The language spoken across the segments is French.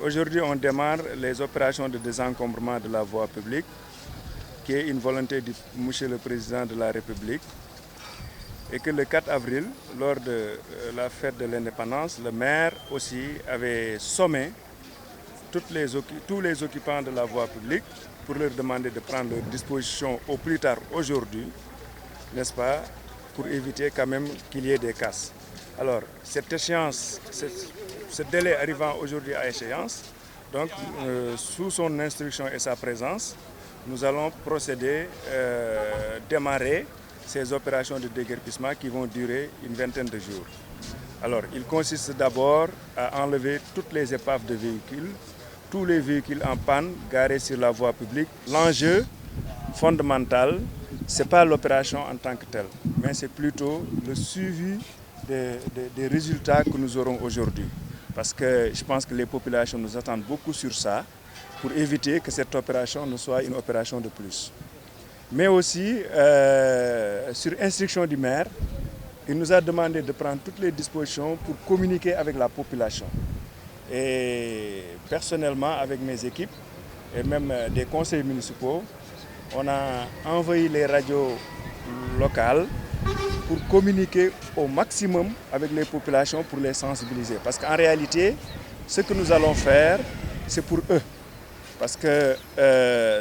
Aujourd'hui, on démarre les opérations de désencombrement de la voie publique, qui est une volonté du Monsieur le Président de la République. Et que le 4 avril, lors de la fête de l'indépendance, le maire aussi avait sommé tous les occupants de la voie publique pour leur demander de prendre leurs dispositions au plus tard aujourd'hui, n'est-ce pas, pour éviter quand même qu'il y ait des casses. Alors, cette échéance, ce délai arrivant aujourd'hui à échéance, donc sous son instruction et sa présence, nous allons procéder, démarrer ces opérations de déguerpissement qui vont durer une vingtaine de jours. Alors, il consiste d'abord à enlever toutes les épaves de véhicules, tous les véhicules en panne garés sur la voie publique. L'enjeu fondamental, ce n'est pas l'opération en tant que telle, mais c'est plutôt le suivi des résultats que nous aurons aujourd'hui. Parce que je pense que les populations nous attendent beaucoup sur ça, pour éviter que cette opération ne soit une opération de plus. Mais aussi, sur instruction du maire, il nous a demandé de prendre toutes les dispositions pour communiquer avec la population. Et personnellement, avec mes équipes et même des conseils municipaux, on a envoyé les radios locales pour communiquer au maximum avec les populations pour les sensibiliser. Parce qu'en réalité, ce que nous allons faire, c'est pour eux. Parce que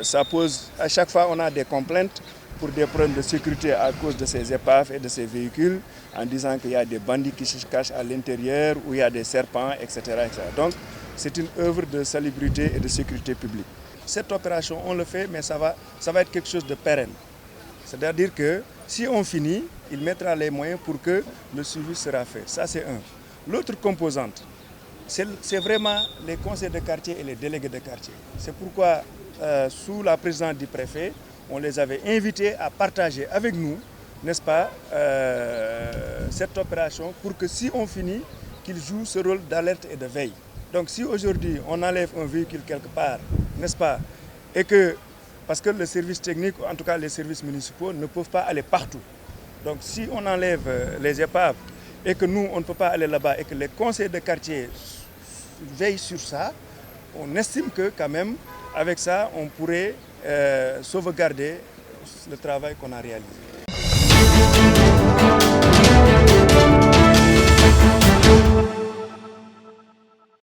ça pose, à chaque fois, on a des complaintes pour des problèmes de sécurité à cause de ces épaves et de ces véhicules, en disant qu'il y a des bandits qui se cachent à l'intérieur, où il y a des serpents, etc. etc. Donc, c'est une œuvre de salubrité et de sécurité publique. Cette opération, on le fait, mais ça va être quelque chose de pérenne. C'est-à-dire que si on finit, il mettra les moyens pour que le suivi sera fait. Ça, c'est un. L'autre composante, c'est vraiment les conseils de quartier et les délégués de quartier. C'est pourquoi, sous la présidence du préfet, on les avait invités à partager avec nous, n'est-ce pas, cette opération pour que si on finit, qu'ils jouent ce rôle d'alerte et de veille. Donc si aujourd'hui on enlève un véhicule quelque part, n'est-ce pas, et que, parce que le service technique, en tout cas les services municipaux, ne peuvent pas aller partout. Donc si on enlève les épaves et que nous, on ne peut pas aller là-bas et que les conseils de quartier veillent sur ça, on estime que quand même, avec ça, on pourrait sauvegarder le travail qu'on a réalisé.